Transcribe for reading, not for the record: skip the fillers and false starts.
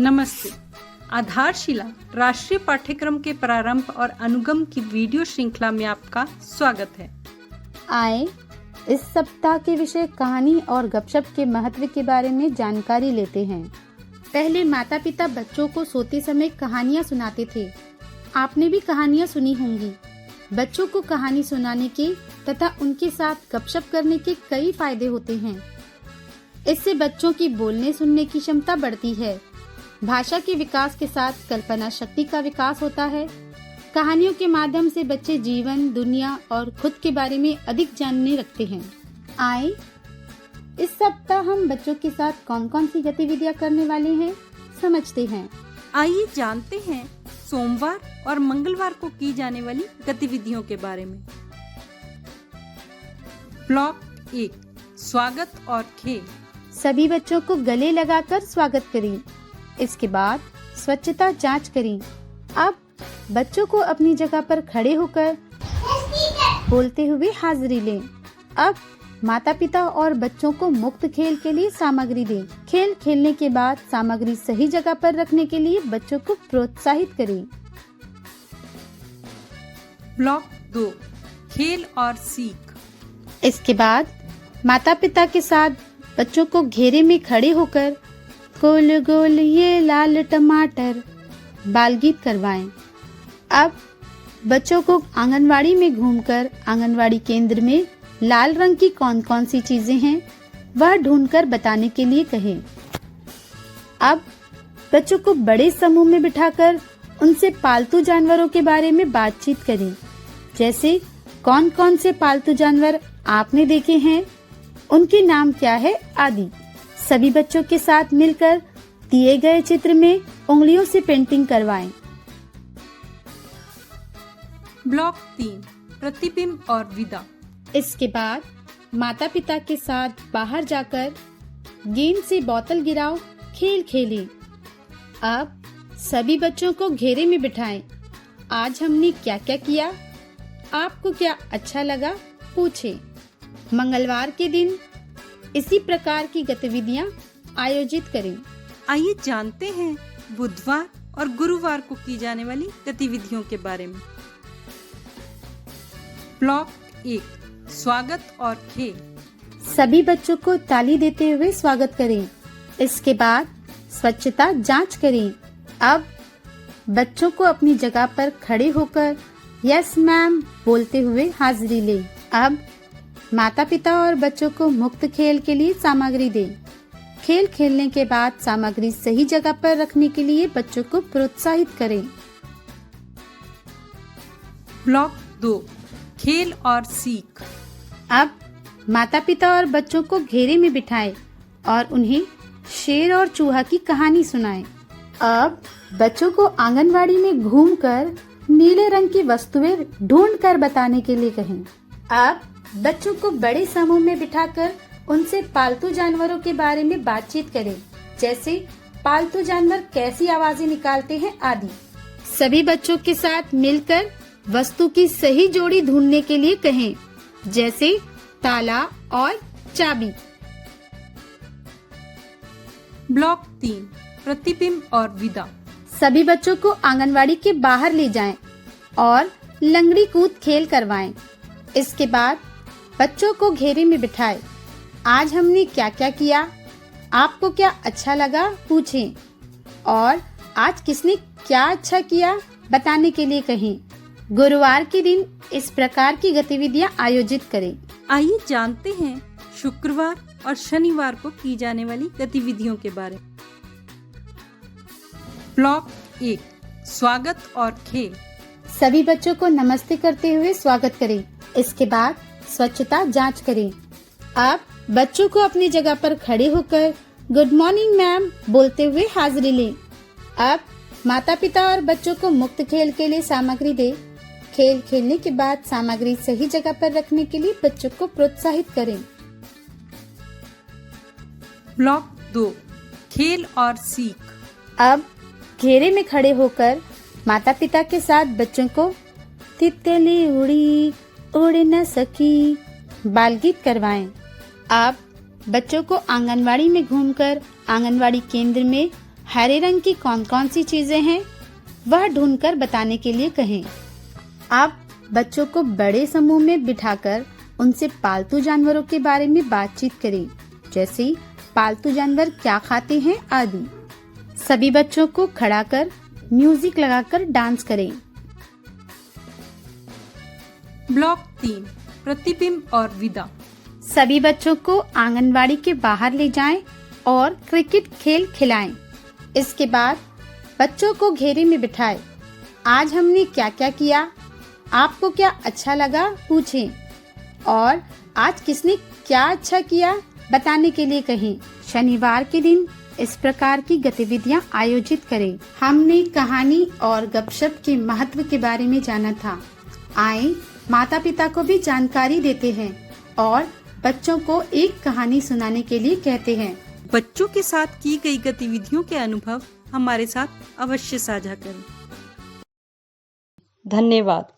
नमस्ते। आधारशिला राष्ट्रीय पाठ्यक्रम के प्रारंभ और अनुगम की वीडियो श्रृंखला में आपका स्वागत है। आए इस सप्ताह के विषय कहानी और गपशप के महत्व के बारे में जानकारी लेते हैं। पहले माता पिता बच्चों को सोते समय कहानियाँ सुनाते थे। आपने भी कहानियाँ सुनी होंगी। बच्चों को कहानी सुनाने के तथा उनके साथ गपशप करने के कई फायदे होते हैं। इससे बच्चों की बोलने सुनने की क्षमता बढ़ती है। भाषा के विकास के साथ कल्पना शक्ति का विकास होता है। कहानियों के माध्यम से बच्चे जीवन, दुनिया और खुद के बारे में अधिक जानने लगते हैं। आए इस सप्ताह हम बच्चों के साथ कौन कौन सी गतिविधियां करने वाले हैं, समझते हैं। आइए जानते हैं सोमवार और मंगलवार को की जाने वाली गतिविधियों के बारे में। ब्लॉक 1 स्वागत और खेल। सभी बच्चों को गले लगाकर स्वागत करें। इसके बाद स्वच्छता जांच करें। अब बच्चों को अपनी जगह पर खड़े होकर बोलते हुए हाजिरी लें। अब माता पिता और बच्चों को मुक्त खेल के लिए सामग्री दें। खेल खेलने के बाद सामग्री सही जगह पर रखने के लिए बच्चों को प्रोत्साहित करें। ब्लॉक 2 खेल और सीख। इसके बाद माता पिता के साथ बच्चों को घेरे में खड़े होकर गोल गोल ये लाल टमाटर बाल गीत करवाएं। अब बच्चों को आंगनवाड़ी में घूमकर आंगनवाड़ी केंद्र में लाल रंग की कौन कौन सी चीजें हैं वह ढूंढकर बताने के लिए कहें। अब बच्चों को बड़े समूह में बिठाकर उनसे पालतू जानवरों के बारे में बातचीत करें। जैसे कौन कौन से पालतू जानवर आपने देखे हैं, उनके नाम क्या है आदि। सभी बच्चों के साथ मिलकर दिए गए चित्र में उंगलियों से पेंटिंग करवाएं। ब्लॉक 3 प्रतिबिंब और विदा। इसके बाद माता पिता के साथ बाहर जाकर गेंद से बोतल गिराओ खेल खेलें। अब सभी बच्चों को घेरे में बिठाएं। आज हमने क्या क्या किया, आपको क्या अच्छा लगा, पूछें। मंगलवार के दिन इसी प्रकार की गतिविधियां आयोजित करें। आइए जानते हैं बुधवार और गुरुवार को की जाने वाली गतिविधियों के बारे में। ब्लॉक 1 स्वागत और खेल। सभी बच्चों को ताली देते हुए स्वागत करें। इसके बाद स्वच्छता जांच करें। अब बच्चों को अपनी जगह पर खड़े होकर यस मैम बोलते हुए हाजिरी लें। अब माता पिता और बच्चों को मुक्त खेल के लिए सामग्री दें। खेल खेलने के बाद सामग्री सही जगह पर रखने के लिए बच्चों को प्रोत्साहित करें। ब्लॉक 2 खेल और सीख। अब माता पिता और बच्चों को घेरे में बिठाएं और उन्हें शेर और चूहा की कहानी सुनाएं। अब बच्चों को आंगनवाड़ी में घूमकर नीले रंग की वस्तुएं ढूंढकर बताने के लिए कहें। अब बच्चों को बड़े समूह में बिठाकर उनसे पालतू जानवरों के बारे में बातचीत करें। जैसे पालतू जानवर कैसी आवाजें निकालते हैं आदि। सभी बच्चों के साथ मिलकर वस्तु की सही जोड़ी ढूंढने के लिए कहें। जैसे ताला और चाबी। ब्लॉक 3 प्रतिबिंब और विदा। सभी बच्चों को आंगनवाड़ी के बाहर ले जाएं और लंगड़ी कूद खेल करवाएं। इसके बाद बच्चों को घेरे में बिठाएं। आज हमने क्या क्या किया, आपको क्या अच्छा लगा, पूछें। और आज किसने क्या अच्छा किया बताने के लिए कहें। गुरुवार के दिन इस प्रकार की गतिविधियां आयोजित करें। आइए जानते हैं शुक्रवार और शनिवार को की जाने वाली गतिविधियों के बारे में। ब्लॉक 1 स्वागत और खेल। सभी बच्चों को नमस्ते करते हुए स्वागत करें। इसके बाद स्वच्छता जांच करें। अब बच्चों को अपनी जगह पर खड़े होकर गुड मॉर्निंग मैम बोलते हुए हाजिरी लें। अब माता पिता और बच्चों को मुक्त खेल के लिए सामग्री दें। खेल खेलने के बाद सामग्री सही जगह पर रखने के लिए बच्चों को प्रोत्साहित करें। ब्लॉक 2 खेल और सीख। अब घेरे में खड़े होकर माता पिता के साथ बच्चों को तितली उड़ी उड़ न सकी बाल गीत करवाएं। आप बच्चों को आंगनवाड़ी में घूमकर आंगनवाड़ी केंद्र में हरे रंग की कौन कौन सी चीजें हैं वह ढूंढकर बताने के लिए कहें। अब बच्चों को बड़े समूह में बिठाकर उनसे पालतू जानवरों के बारे में बातचीत करें, जैसे पालतू जानवर क्या खाते हैं आदि। सभी बच्चों को खड़ा कर म्यूजिक लगाकर डांस करें। ब्लॉक 3 प्रतिबिंब और विदा। सभी बच्चों को आंगनवाड़ी के बाहर ले जाएं और क्रिकेट खेल खिलाएं। इसके बाद बच्चों को घेरे में बिठाएं। आज हमने क्या क्या किया, आपको क्या अच्छा लगा पूछें और आज किसने क्या अच्छा किया बताने के लिए कहें। शनिवार के दिन इस प्रकार की गतिविधियां आयोजित करें। हमने कहानी और गपशप के महत्व के बारे में जाना था। आए माता पिता को भी जानकारी देते हैं और बच्चों को एक कहानी सुनाने के लिए कहते हैं। बच्चों के साथ की गई गतिविधियों के अनुभव हमारे साथ अवश्य साझा करें। धन्यवाद।